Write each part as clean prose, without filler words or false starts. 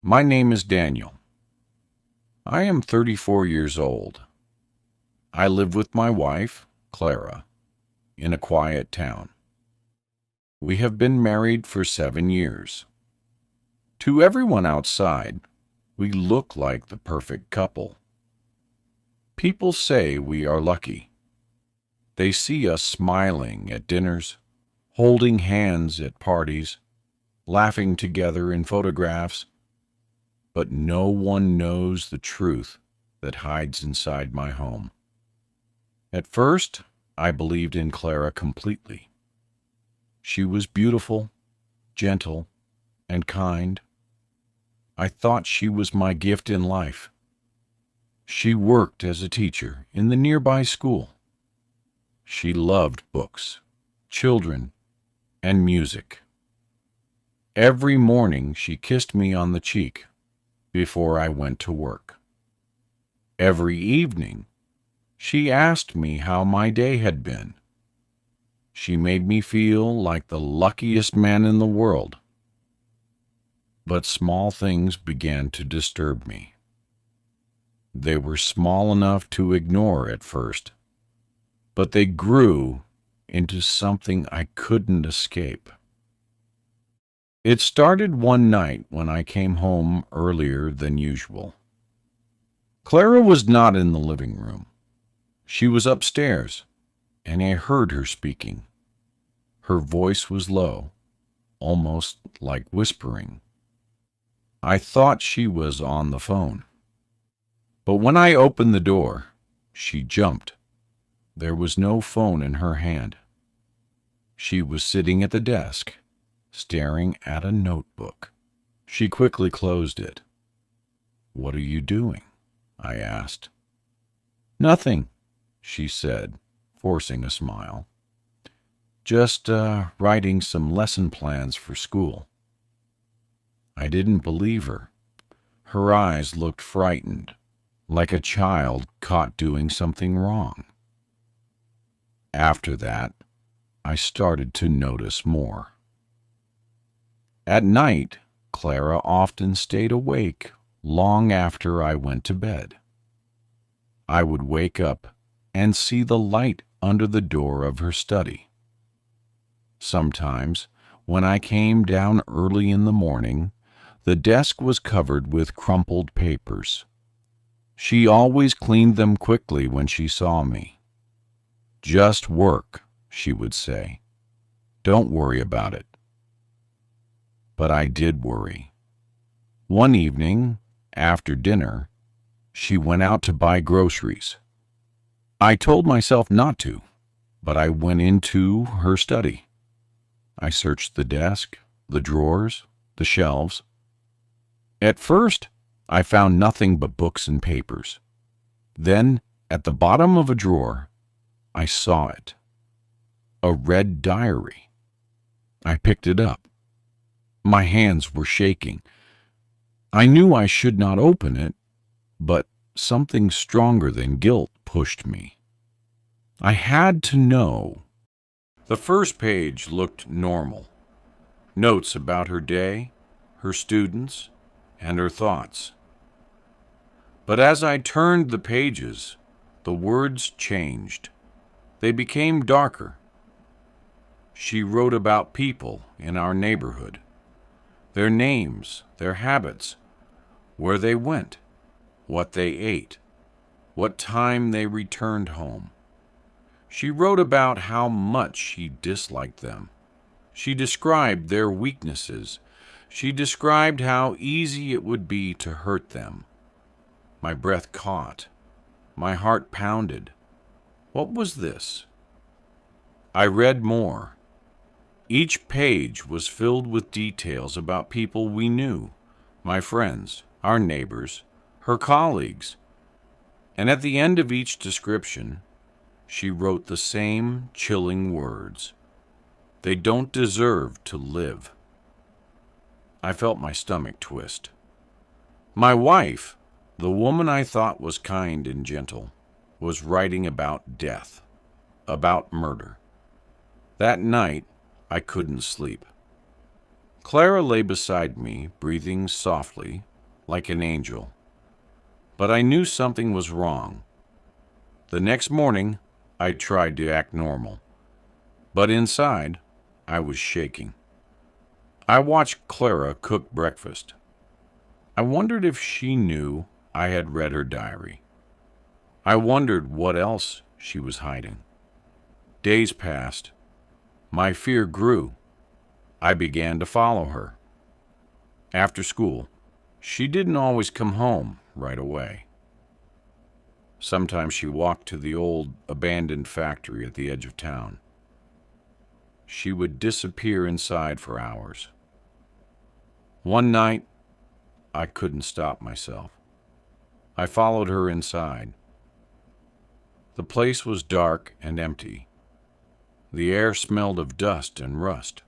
My name is Daniel. I am 34 years old. I live with my wife, Clara, in a quiet town. We have been married for 7 years. To everyone outside, we look like the perfect couple. People say we are lucky. They see us smiling at dinners, holding hands at parties, laughing together in photographs, but no one knows the truth that hides inside my home. At first, I believed in Clara completely. She was beautiful, gentle, and kind. I thought she was my gift in life. She worked as a teacher in the nearby school. She loved books, children, and music. Every morning she kissed me on the cheek before I went to work. Every evening she asked me how my day had been. She made me feel like the luckiest man in the world. But small things began to disturb me. They were small enough to ignore at first, but they grew into something I couldn't escape. It started one night when I came home earlier than usual. Clara was not in the living room. She was upstairs, and I heard her speaking. Her voice was low, almost like whispering. I thought she was on the phone. But when I opened the door, she jumped. There was no phone in her hand. She was sitting at the desk, staring at a notebook. She quickly closed it. "What are you doing?" I asked. "Nothing," she said, forcing a smile. "Just writing some lesson plans for school." I didn't believe her. Her eyes looked frightened, like a child caught doing something wrong. After that, I started to notice more. At night, Clara often stayed awake long after I went to bed. I would wake up and see the light under the door of her study. Sometimes, when I came down early in the morning, the desk was covered with crumpled papers. She always cleaned them quickly when she saw me. "Just work," she would say. "Don't worry about it." But I did worry. One evening, after dinner, she went out to buy groceries. I told myself not to, but I went into her study. I searched the desk, the drawers, the shelves. At first, I found nothing but books and papers. Then, at the bottom of a drawer, I saw it. A red diary. I picked it up. My hands were shaking. I knew I should not open it, but something stronger than guilt pushed me. I had to know. The first page looked normal. Notes about her day, her students, and her thoughts. But as I turned the pages, the words changed. They became darker. She wrote about people in our neighborhood, their names, their habits, where they went, what they ate, what time they returned home. She wrote about how much she disliked them. She described their weaknesses. She described how easy it would be to hurt them. My breath caught. My heart pounded. What was this? I read more. Each page was filled with details about people we knew, my friends, our neighbors, her colleagues. And at the end of each description, she wrote the same chilling words. They don't deserve to live. I felt my stomach twist. My wife, the woman I thought was kind and gentle, was writing about death, about murder. That night, I couldn't sleep. Clara lay beside me, breathing softly, like an angel. But I knew something was wrong. The next morning, I tried to act normal, but inside, I was shaking. I watched Clara cook breakfast. I wondered if she knew I had read her diary. I wondered what else she was hiding. Days passed. My fear grew. I began to follow her. After school, she didn't always come home right away. Sometimes she walked to the old abandoned factory at the edge of town. She would disappear inside for hours. One night, I couldn't stop myself. I followed her inside. The place was dark and empty. The air smelled of dust and rust.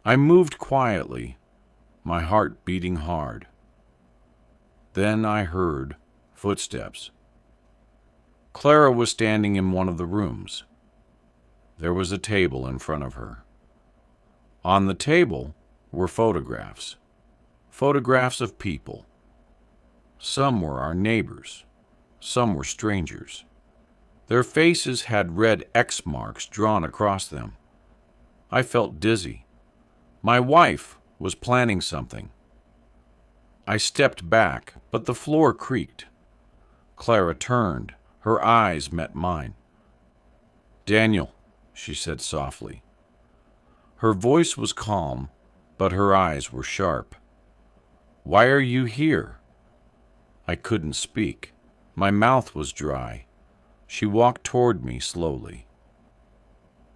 I moved quietly, my heart beating hard. Then I heard footsteps. Clara was standing in one of the rooms. There was a table in front of her. On the table were photographs of people. Some were our neighbors, some were strangers. Their faces had red X marks drawn across them. I felt dizzy. My wife was planning something. I stepped back, but the floor creaked. Clara turned. Her eyes met mine. "Daniel," she said softly. Her voice was calm, but her eyes were sharp. "Why are you here?" I couldn't speak. My mouth was dry. She walked toward me slowly.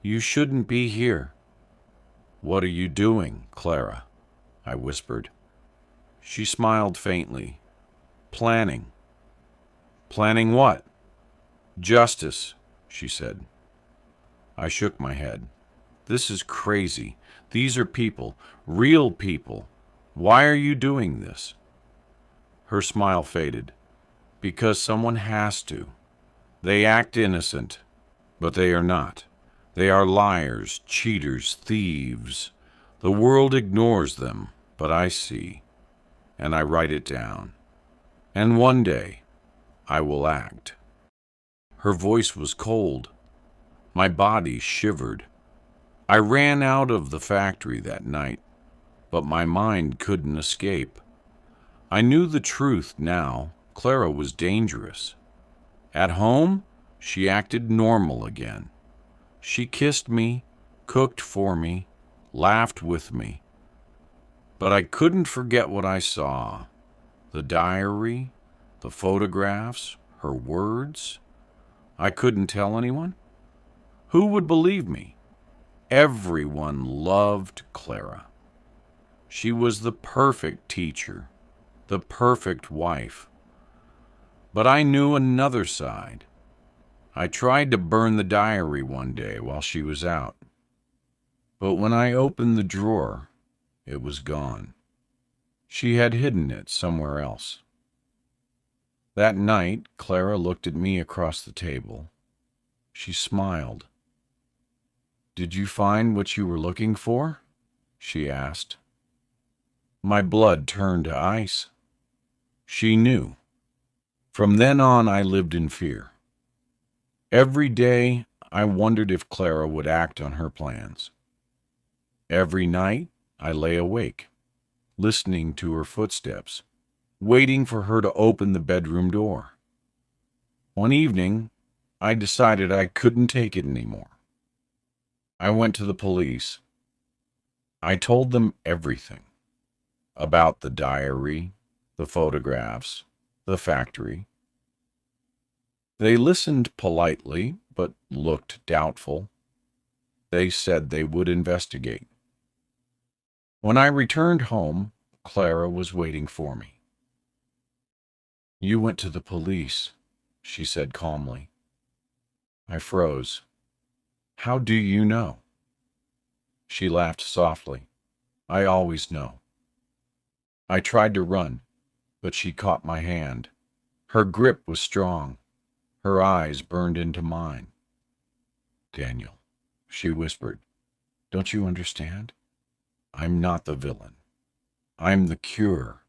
"You shouldn't be here." "What are you doing, Clara?" I whispered. She smiled faintly. "Planning." "Planning what?" "Justice," she said. I shook my head. "This is crazy. These are people, real people. Why are you doing this?" Her smile faded. "Because someone has to. They act innocent, but they are not. They are liars, cheaters, thieves. The world ignores them, but I see, and I write it down. And one day, I will act." Her voice was cold. My body shivered. I ran out of the factory that night, but my mind couldn't escape. I knew the truth now. Clara was dangerous. At home, she acted normal again. She kissed me, cooked for me, laughed with me. But I couldn't forget what I saw. The diary, the photographs, her words. I couldn't tell anyone. Who would believe me? Everyone loved Clara. She was the perfect teacher, the perfect wife. But I knew another side. I tried to burn the diary one day while she was out. But when I opened the drawer, it was gone. She had hidden it somewhere else. That night, Clara looked at me across the table. She smiled. "Did you find what you were looking for?" she asked. My blood turned to ice. She knew. From then on, I lived in fear. Every day, I wondered if Clara would act on her plans. Every night, I lay awake, listening to her footsteps, waiting for her to open the bedroom door. One evening, I decided I couldn't take it anymore. I went to the police. I told them everything about the diary, the photographs, the factory. They listened politely, but looked doubtful. They said they would investigate. When I returned home, Clara was waiting for me. "You went to the police," she said calmly. I froze. "How do you know?" She laughed softly. "I always know." I tried to run, but she caught my hand. Her grip was strong. Her eyes burned into mine. "Daniel," she whispered, "don't you understand? I'm not the villain. I'm the cure,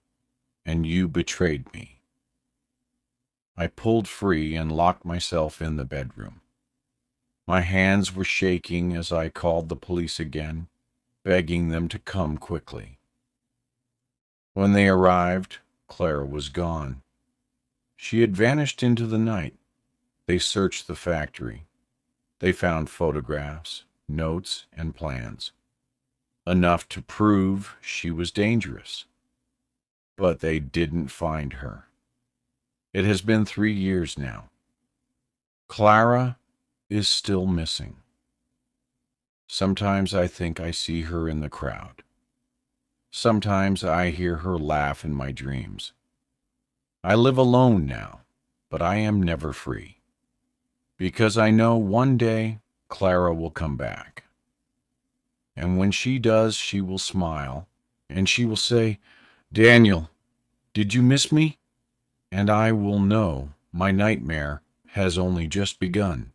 and you betrayed me. I pulled free and locked myself in the bedroom. My hands were shaking as I called the police again, begging them to come quickly. When they arrived, Clara was gone. She had vanished into the night. They searched the factory. They found photographs, notes, and plans, enough to prove she was dangerous. But they didn't find her. It has been 3 years now. Clara is still missing. Sometimes I think I see her in the crowd. Sometimes I hear her laugh in my dreams. I live alone now, but I am never free. Because I know one day Clara will come back. And when she does, she will smile, and she will say, "Daniel, did you miss me?" And I will know my nightmare has only just begun.